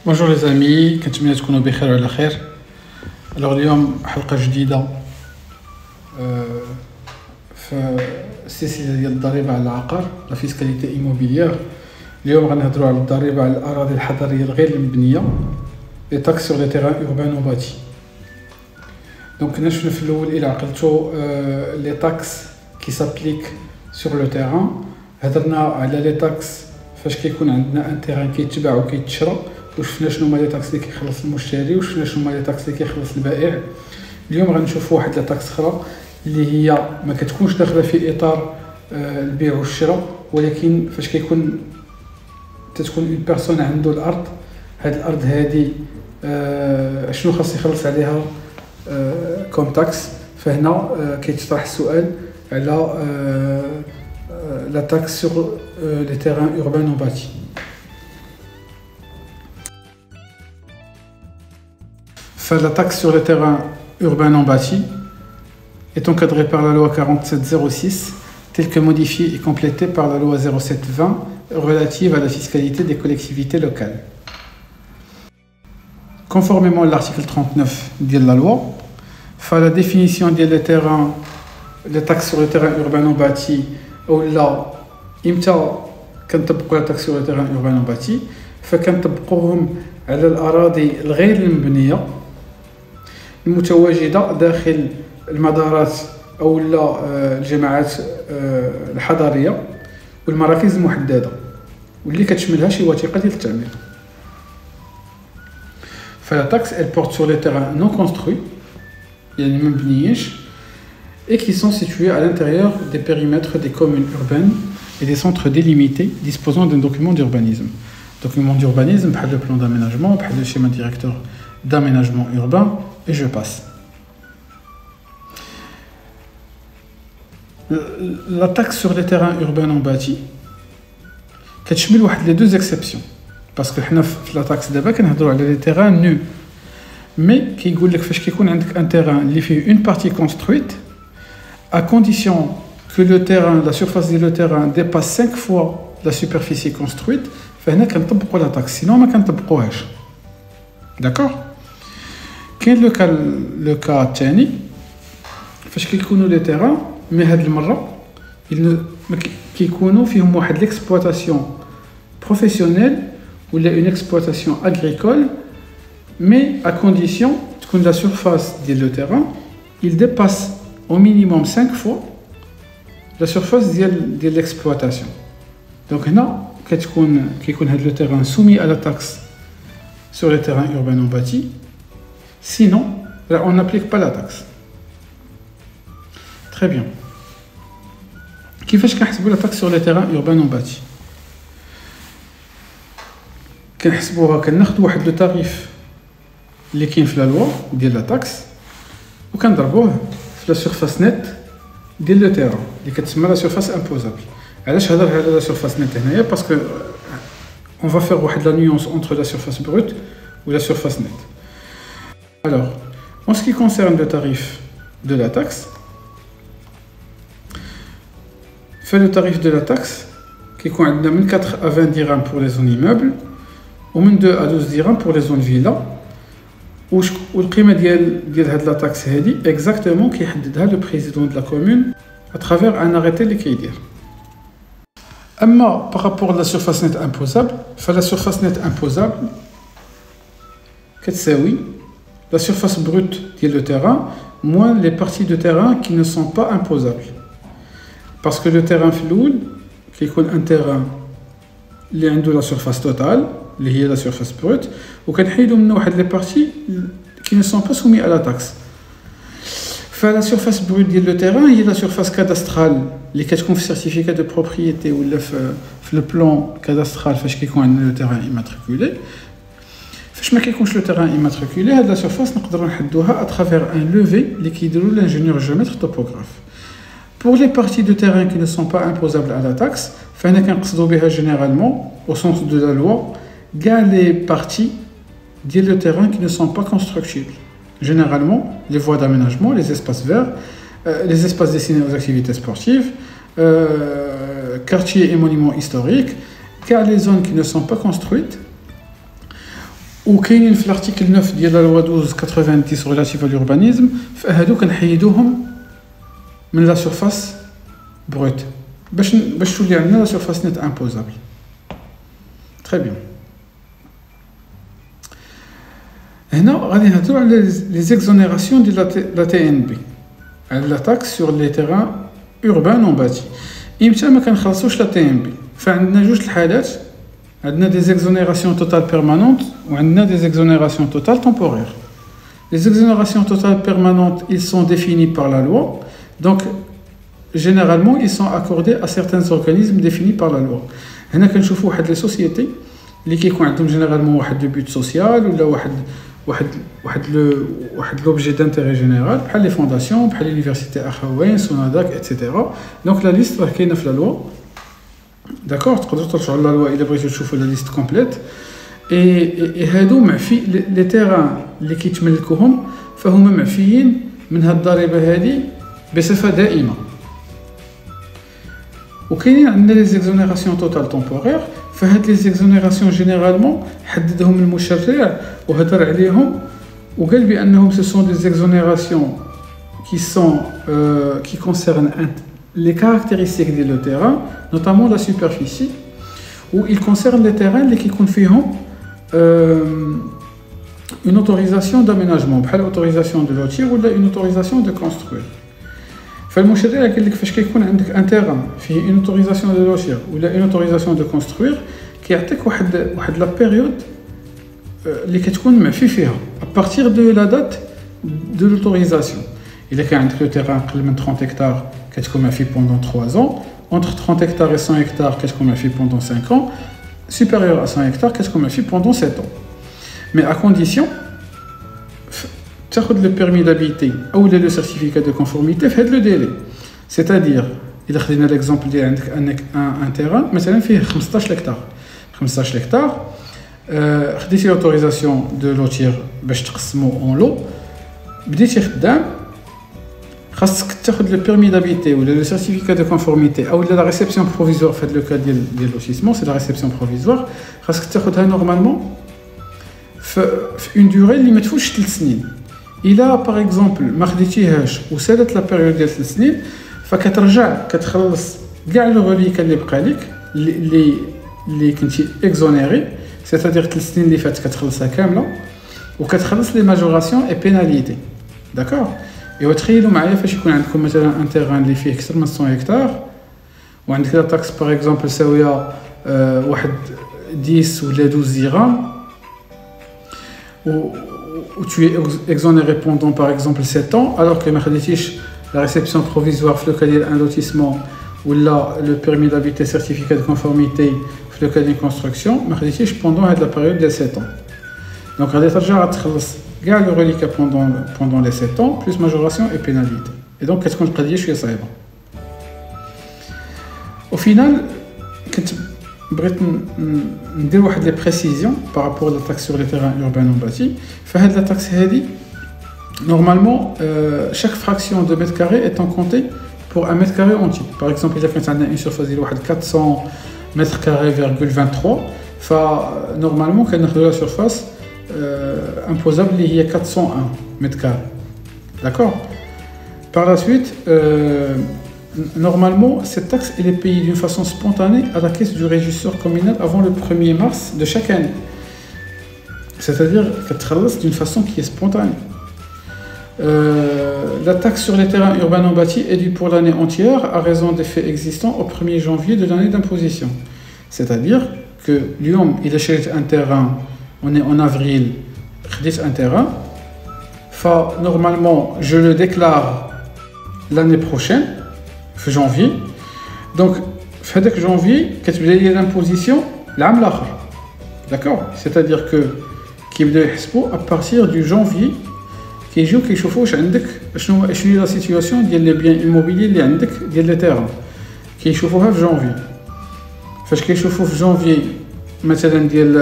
بونجور لي زامي، كنتمنى تكونوا بخير وعلى خير. اليوم حلقه جديده في السلسله ديال الضريبه على العقار، لا فيسكاليتي ايموبيليير. اليوم غنهضروا على الضريبه على الاراضي الحضريه الغير المبنيه، لي تاكس سور لي تيران اوربان و باتي. دونك كنا شفنا في الاول الى عقلتو لي تاكس كي سابليك سور لو تيران. هضرنا على لي تاكس فاش كيكون عندنا ان تيران كيتباع وكيتشرى، وشفنا شنو هما لي تاكس اللي كيخلص المشتري، وشفنا شنو هما لي تاكس اللي كيخلص البائع. اليوم غنشوفوا واحد لي تاكس اخرى اللي هي ما كتكونش داخله في اطار البيع والشراء، ولكن فاش كيكون تتكون اون بيرسون عنده الارض، هاد الارض هادي شنو خاص يخلص عليها كوم تاكس. فهنا كيتطرح السؤال على لا تاكس سور لي تيران اوربان و باتي. La taxe sur les terrains urbains non bâtis est encadrée par la loi 4706, telle que modifiée et complétée par la loi 0720 relative à la fiscalité des collectivités locales. Conformément à l'article 39 de la loi, la définition des terrains, les taxes sur les terrains urbains non bâtis, ou là, كنطبقوا la taxe sur les terrains urbains non bâtis, فكنطبقوهم على الأراضي الغير المبنية المتواجدة داخل المدارات أو الجماعات الحضرية والمراكز المحددة واللي كتشملها شي وثيقة ديال التعمير. فلا taxe elle porte sur les terrains non construits, يعني ما مبنيينش, et qui sont situés à l'intérieur des périmètres des communes urbaines et des centres délimités disposant d'un document d'urbanisme. Document d'urbanisme, بحال le plan d'aménagement, بحال le schéma directeur d'aménagement urbain, et je passe. La taxe sur les terrains urbains non bâtis كتشمل واحد les deux exceptions, parce que حنا في la taxe دابا كنهضروا على les terrains nus, mais كيقول لك فاش كيكون عندك un terrain اللي فيه une partie construite, à condition que le terrain, la surface du terrain dépasse 5 fois la superficie construite, فهنا كنطبقوا la taxe, sinon ما كنطبقوهاش. D'accord? كاين لو كا الثاني فاش كيكونوا لي تيران مي هاد المره كيكونوا فيهم واحد ليكسبلوطاسيون بروفيسيونيل ولا اون اكسبلوطاسيون اغريكول, مي ا كونديسيون تكون لا سورفاس ديال لو تيران il dépasse au minimum 5 fois la surface ديال l'exploitation. دونك هنا كيكون هاد لو تيران soumis à la taxe sur les terrains urbains non bâtis. Sinon, là, on n'applique pas la taxe. Très bien. كيفاش كنحسبوا la taxe sur les terrains urbains non bâtis؟ كنحسبوها كناخذوا واحد لو تاريف اللي كاين في لا لوا ديال لا taxe وكنضربوه في لا سورفاس نت ديال لو تيران اللي كتسمى لا سورفاس امبوزابل. علاش هضر على لا سورفاس نت هنايا؟ باسكو on va faire واحد la nuance entre la surface brute ou la surface nette. Alors, en ce qui concerne le tarif de la taxe, fait le tarif de la taxe qui compte de 4 à 20 dirhams pour les zones immeubles ou 2 à 12 dirhams pour les zones villas. Ou le prix de la taxe est exactement qui est le président de la commune à travers un arrêté qui est dit. Par rapport à la surface nette imposable, la surface nette imposable, qu'est-ce que c'est? La surface brute du terrain moins les parties de terrain qui ne sont pas imposables. Parce que le terrain floude, qui est un terrain qui a la surface totale, qui est la surface brute, ou qu'on a les parties qui ne sont pas soumises à la taxe. La surface brute du terrain, il y a la surface cadastrale, les certificats de propriété ou le plan cadastral, qui est le terrain immatriculé. فاش ما كيكونش لو تيران immatriculé, هاد لا سورفاس نقدروا نحدوها à travers un levé اللي كيديروا l'ingénieur géomètre topographe. Pour les parties de terrain qui ne sont pas imposables à la taxe, فهنا كنقصدوا بها généralement au sens de la loi كاع les parties ديال le terrain qui ne sont pas constructibles. Généralement les voies d'aménagement, les espaces verts, les espaces destinés aux activités sportives, quartiers et monuments historiques, car les zones qui ne sont pas construites وكاينين في l'article 9 ديال la loi 1290 relative à l'urbanisme فهادو كنحيدوهم من لا سورفاس بروت باش تولي عندنا لا سورفاس نت امبوزابل. تري بيان. هنا غادي نهضروا على لي زيكزونيراسيون ديال لا تي ان بي على لا تاكس سور لي تيران urbain non bâti. امتى ما كنخلصوش لا تي ان بي؟ فعندنا جوج الحالات، عندنا des exonérations totales permanentes ou عندنا des exonérations totales temporaires. Les exonérations totales permanentes, ils sont définis par la loi. Donc, généralement, ils sont accordés à certains organismes définis par la loi. هنا كنشوفوا واحد لي سوسيتي اللي كيكون عندهم جينيرالمون واحد لو بوت سوسيال ولا واحد لوبجي دانتيري جينيرال بحال لي فونداسيون بحال لونيفرسيتي اخوين سوناداك ايتترا. دونك لا ليست راه كاينه في لا لوا. داكور تقدروا ترجعوا لا لوا الا بغيتوا تشوفوا لا ليست كومبليت. اي هادو معفي لي تيران اللي كيتملكوهم فهما معفيين من هاد الضريبه هذه بصفه دائمه. وكاينين عندنا لي زيكزونيراسيون توتال تومبورير. فهاد لي زيكزونيراسيون جينيرالمون حددهم المشرع وهضر عليهم وقال بانهم سو سون دي زيكزونيراسيون qui concernent les caractéristiques du terrain, notamment la superficie, où ils concernent les terrains qui ont une autorisation d'aménagement, pas l'autorisation de lotir ou une autorisation de construire. فالمشرع قال لك فاش كيكون عندك ان تيران فيه اون اوتوريزاسيون دو لوتير ولا اون اوتوريزاسيون دو كونستروير كيعطيك واحد لا بيريود اللي كتكون معفي فيها ابارتير دو لا دات دو لوتوريزاسيون. الا كان عندك لو تيران قل من 30 هكتار كتكون معفي بوندون 3 ans. Entre 30 hectares et 100 hectares كتكون معفي pendant 5 ans. Supérieur à 100 hectares كتكون معفي pendant 7 ans. Mais à condition تاخذ le permis d'habiter ou le certificat de conformité في هذا le délai. C'est-à-dire إلا خدينا l'exemple ديال عندك un terrain مثلا فيه 15 hectares خديتي l'autorisation de lotir باش تقسمو en lot بديتي خدام خاصك تاخذ le permis d'habiter ou le certificat de conformité ou la réception provisoire في le cas ديال lotissement c'est la réception provisoire خاصك تاخذها normalement في une durée اللي ما تفوتش 3 سنين. إلا باغ اكزومبل ما خديتيهاش وسالت لا بيريود ديال 3 سنين فكترجع كتخلص كاع لو غوليكا اللي بقى لك اللي كنتي اكزونيري سيتادير 3 سنين اللي فات كتخلصها كامله وكتخلص لي ماجوراسيون اي بيناليتي. داكور. ايوا تخيلوا معايا فاش يكون عندكم مثلا ان تيران اللي فيه اكثر من 100 هكتار وعندك لا تاكس باغ اكزومبل ساويه واحد 10 ولا 12 درهم où tu es exonéré pendant par exemple 7 ans, alors que la réception provisoire في le cas d'un lotissement ou là le permis d'habiter certificat de conformité في le cas d'une construction, pendant la période de 7 ans. Donc غادي ترجع تخلص كاع le reliquat pendant les 7 ans plus majoration et pénalité. Et donc كتكون القضيه شويه صعيبه. Au final كنت بغيت ندير واحد لي بريسيزيون بارابور لا تاكس سور لي تيران اوربان اون باتي. فهاد لا تاكس هادي نورمالمون chaque fraction de mètre carré étant comptée pour un mètre carré entier. Par exemple اذا كانت عندنا une surface ديال واحد 400 mètre carré,23 فنورمالمون كناخذوا لا surface imposable اللي هي 401 mètre carré. D'accord. Par la suite normalement, cette taxe elle est payée d'une façon spontanée à la caisse du régisseur communal avant le 1er mars de chaque année. C'est-à-dire qu'elle traverse d'une façon qui est spontanée. La taxe sur les terrains urbains non bâtis est due pour l'année entière à raison des faits existants au 1er janvier de l'année d'imposition. C'est-à-dire que l'homme, il achète un terrain, on est en avril, il un terrain, normalement, je le déclare l'année prochaine, في janvier. Donc في هذاك janvier كتبدا لي l'imposition العام الاخر. D'accord. C'est-à-dire que كيبداو يحسبوا à partir du janvier كيجيو كيشوفوا واش عندك شنو هي لا سيتوياسيون ديال لي بيان ايموبيلي اللي عندك ديال لي تيران كيشوفوها في janvier. فاش كيشوفوا في janvier مثلا ديال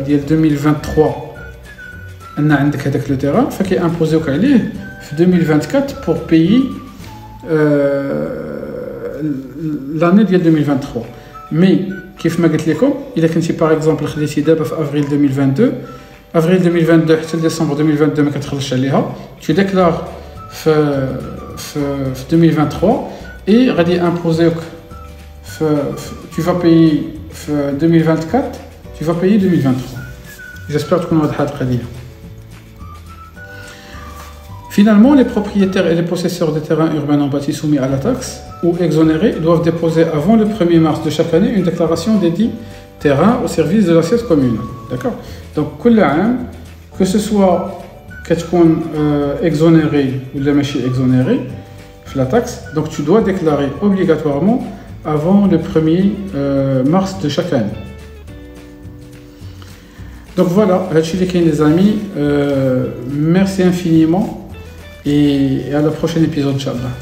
2023 ان عندك هذاك لو تيران فكيامبوزيوك عليه في 2024 pour payer l'année ديال 2023. مي كيف ما قلت لكم الا كنتي باغ اكزومبل خديتي دابا في افريل 2022 avril 2022 حتى décembre 2022 ما كتخلصش عليها tu déclares في 2023 et غادي imposer tu vas payer في 2024 tu vas payer 2023 j'espère تكون واضحه القضيه. Finalement, les propriétaires et les possesseurs de terrains urbains non bâtis soumis à la taxe ou exonérés doivent déposer avant le 1er mars de chaque année une déclaration dédiée terrain au service de l'assiette communale. D'accord? Donc, que ce soit exonéré ou la machine exonérée, la taxe, donc tu dois déclarer obligatoirement avant le 1er mars de chaque année. Donc voilà, les amis, merci infiniment et à la prochaine épisode, Inch'Allah.